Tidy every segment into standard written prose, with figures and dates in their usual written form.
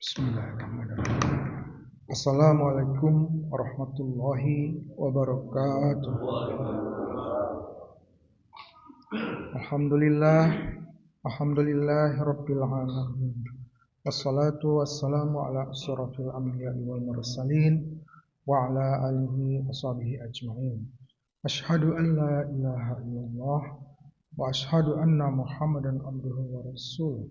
Bismillahirrahmanirrahim. Assalamualaikum warahmatullahi wabarakatuh. Alhamdulillahirabbil alamin. Wassalatu wassalamu ala asyrafil anbiya'i wal mursalin wa ala alihi washabihi ajma'in. Asyhadu an la ilaha illallah wa asyhadu anna Muhammadan abduhu wa rasuluh.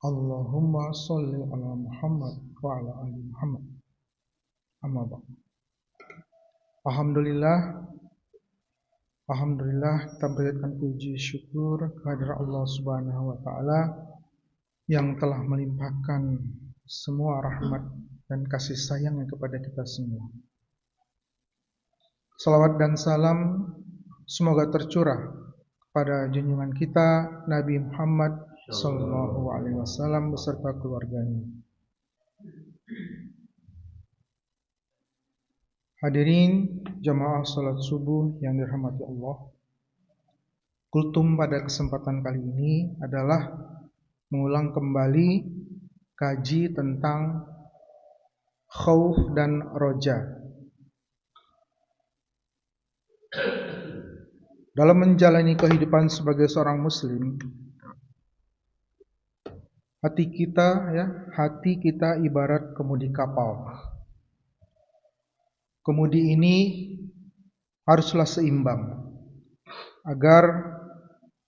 Allahumma sholli ala Muhammad wa ala ali Muhammad. Amma ba'd. Alhamdulillah kita berikan puji syukur kehadirat Allah Subhanahu wa taala yang telah melimpahkan semua rahmat dan kasih sayangnya kepada kita semua. Salawat dan salam semoga tercurah kepada junjungan kita Nabi Muhammad Sallallahu Alaihi Wasallam beserta keluarganya. Hadirin jamaah salat subuh yang dirahmati Allah. Kultum pada kesempatan kali ini adalah mengulang kembali kaji tentang khauf dan roja. Dalam menjalani kehidupan sebagai seorang muslim, hati kita ibarat kemudi kapal. Kemudi ini haruslah seimbang agar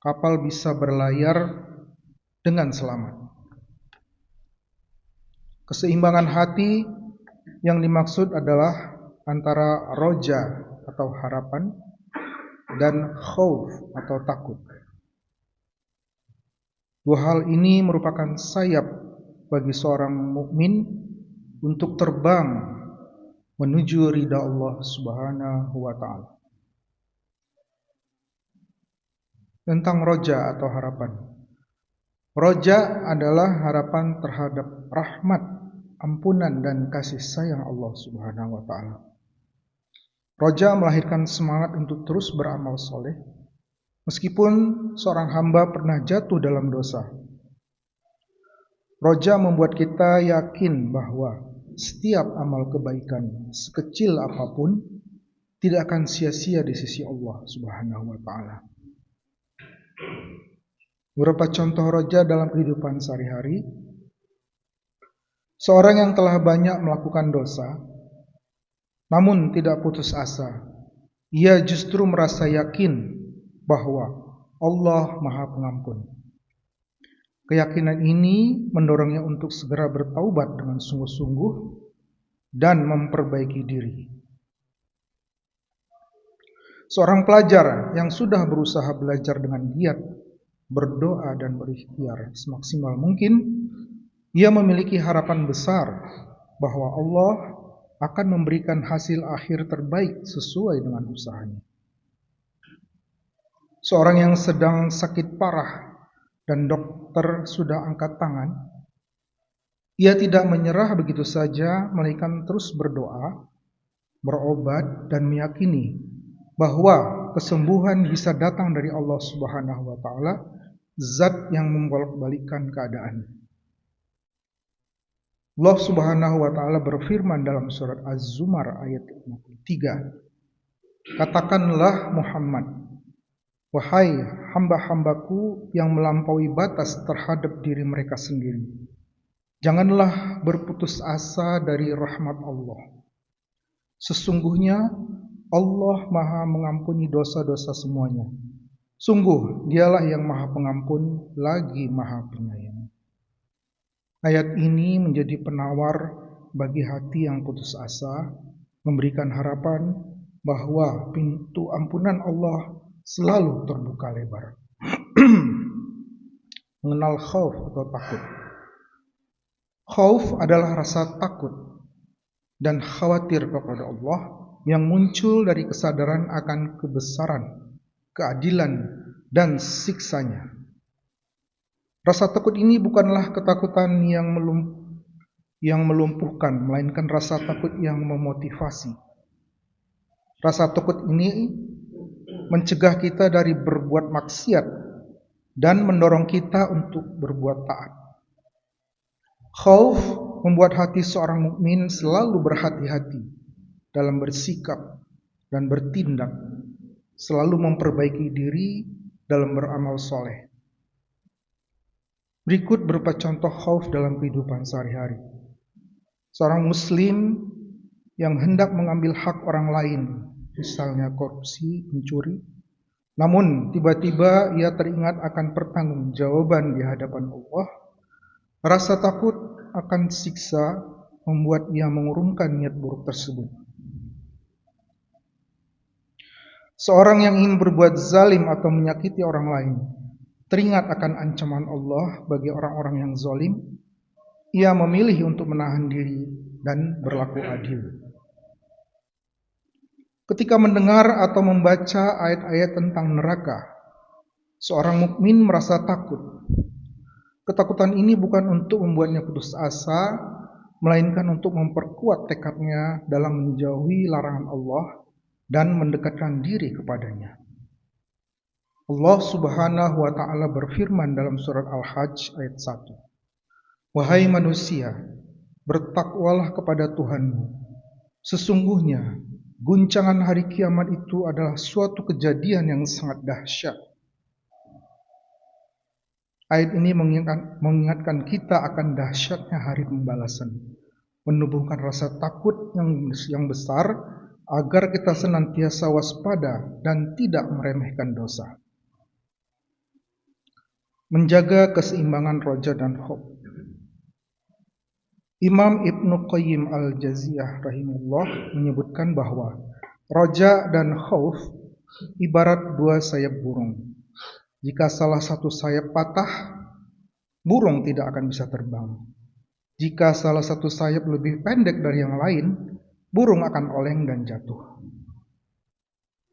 kapal bisa berlayar dengan selamat. Keseimbangan hati yang dimaksud adalah antara roja atau harapan dan khauf atau takut. Dua hal ini merupakan sayap bagi seorang mukmin untuk terbang menuju ridha Allah Subhanahu wa taala. Tentang roja atau harapan. Roja adalah harapan terhadap rahmat, ampunan dan kasih sayang Allah Subhanahu wa taala. Roja melahirkan semangat untuk terus beramal soleh meskipun seorang hamba pernah jatuh dalam dosa. Roja membuat kita yakin bahwa setiap amal kebaikan sekecil apapun tidak akan sia-sia di sisi Allah Subhanahu wa taala. Beberapa contoh roja dalam kehidupan sehari-hari. Seorang yang telah banyak melakukan dosa namun tidak putus asa, ia justru merasa yakin bahwa Allah Maha Pengampun. Keyakinan ini mendorongnya untuk segera bertaubat dengan sungguh-sungguh dan memperbaiki diri. Seorang pelajar yang sudah berusaha belajar dengan giat, berdoa dan berikhtiar semaksimal mungkin, ia memiliki harapan besar bahwa Allah akan memberikan hasil akhir terbaik sesuai dengan usahanya. Seorang yang sedang sakit parah dan dokter sudah angkat tangan, ia tidak menyerah begitu saja, melainkan terus berdoa, berobat dan meyakini bahwa kesembuhan bisa datang dari Allah Subhanahu wa taala, zat yang membolak-balikkan keadaan. Allah Subhanahu wa taala berfirman dalam surat Az-Zumar ayat 53, katakanlah Muhammad, wahai hamba-hambaku yang melampaui batas terhadap diri mereka sendiri, janganlah berputus asa dari rahmat Allah. Sesungguhnya Allah Maha mengampuni dosa-dosa semuanya. Sungguh Dialah yang Maha Pengampun lagi Maha Penyayang. Ayat ini menjadi penawar bagi hati yang putus asa, memberikan harapan bahwa pintu ampunan Allah selalu terbuka lebar. Mengenal khauf atau takut. Khauf adalah rasa takut dan khawatir kepada Allah yang muncul dari kesadaran akan kebesaran, keadilan dan siksanya. Rasa takut ini bukanlah ketakutan yang melumpuhkan, melainkan rasa takut yang memotivasi. Rasa takut ini mencegah kita dari berbuat maksiat dan mendorong kita untuk berbuat taat. Khauf membuat hati seorang mukmin selalu berhati-hati dalam bersikap dan bertindak, selalu memperbaiki diri dalam beramal soleh. Berikut berupa contoh khauf dalam kehidupan sehari-hari. Seorang muslim yang hendak mengambil hak orang lain, misalnya korupsi, mencuri, namun tiba-tiba ia teringat akan pertanggungjawaban di hadapan Allah, rasa takut akan siksa membuat ia mengurungkan niat buruk tersebut. Seorang yang ingin berbuat zalim atau menyakiti orang lain, teringat akan ancaman Allah bagi orang-orang yang zalim, ia memilih untuk menahan diri dan berlaku adil. Ketika mendengar atau membaca ayat-ayat tentang neraka, seorang mukmin merasa takut. Ketakutan ini bukan untuk membuatnya putus asa, melainkan untuk memperkuat tekadnya dalam menjauhi larangan Allah dan mendekatkan diri kepadanya. Allah Subhanahu wa Ta'ala berfirman dalam surat Al-Hajj ayat 1. Wahai manusia, bertakwalah kepada Tuhanmu. Sesungguhnya guncangan hari kiamat itu adalah suatu kejadian yang sangat dahsyat. Ayat ini mengingatkan kita akan dahsyatnya hari pembalasan, menumbuhkan rasa takut yang besar agar kita senantiasa waspada dan tidak meremehkan dosa. Menjaga keseimbangan roja dan khauf. Imam Ibnu Qayyim al-Jauziyah rahimahullah menyebutkan bahwa roja dan khauf ibarat dua sayap burung. Jika salah satu sayap patah, burung tidak akan bisa terbang. Jika salah satu sayap lebih pendek dari yang lain, burung akan oleng dan jatuh.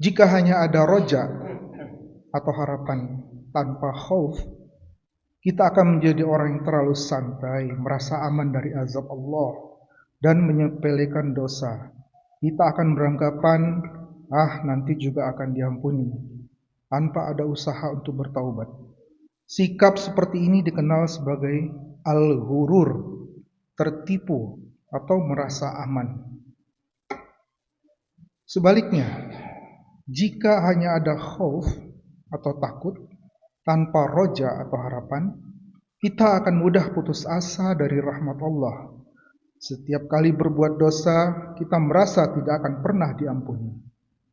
Jika hanya ada roja atau harapan tanpa khauf, kita akan menjadi orang yang terlalu santai, merasa aman dari azab Allah, dan menyepelekan dosa. Kita akan beranggapan, nanti juga akan diampuni, tanpa ada usaha untuk bertaubat. Sikap seperti ini dikenal sebagai al-ghurur, tertipu atau merasa aman. Sebaliknya, jika hanya ada khauf atau takut, tanpa roja atau harapan, kita akan mudah putus asa dari rahmat Allah. Setiap kali berbuat dosa, kita merasa tidak akan pernah diampuni,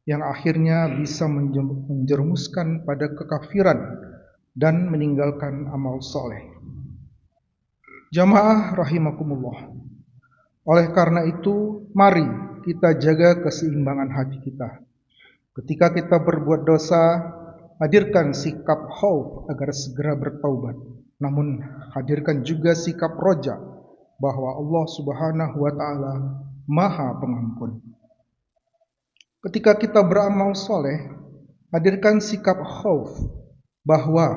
yang akhirnya bisa menjerumuskan pada kekafiran dan meninggalkan amal soleh. Jamaah rahimakumullah. Oleh karena itu, mari kita jaga keseimbangan hati kita. Ketika kita berbuat dosa, hadirkan sikap khauf agar segera bertaubat. Namun hadirkan juga sikap roja bahwa Allah Subhanahu wa Ta'ala Maha Pengampun. Ketika kita beramal soleh, hadirkan sikap khauf bahwa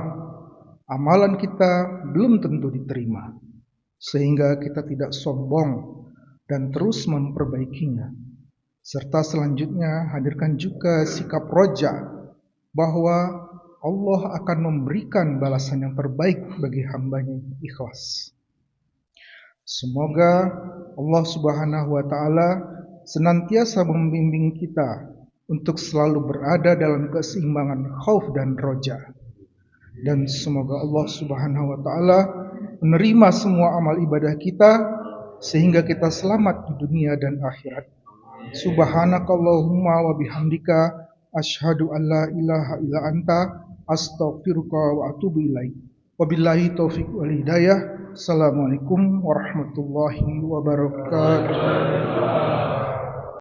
amalan kita belum tentu diterima, sehingga kita tidak sombong dan terus memperbaikinya. Serta selanjutnya hadirkan juga sikap roja bahwa Allah akan memberikan balasan yang terbaik bagi hambanya yang ikhlas. Semoga Allah Subhanahu wa Ta'ala senantiasa membimbing kita untuk selalu berada dalam keseimbangan khauf dan roja. Dan semoga Allah Subhanahu wa Ta'ala menerima semua amal ibadah kita sehingga kita selamat di dunia dan akhirat. Subhanakallahumma wa bihamdika asyhadu an la ilaha illa anta astaghfiruka wa atubu ilaik. Wabillahi taufiq wal hidayah. Assalamualaikum warahmatullahi wabarakatuh.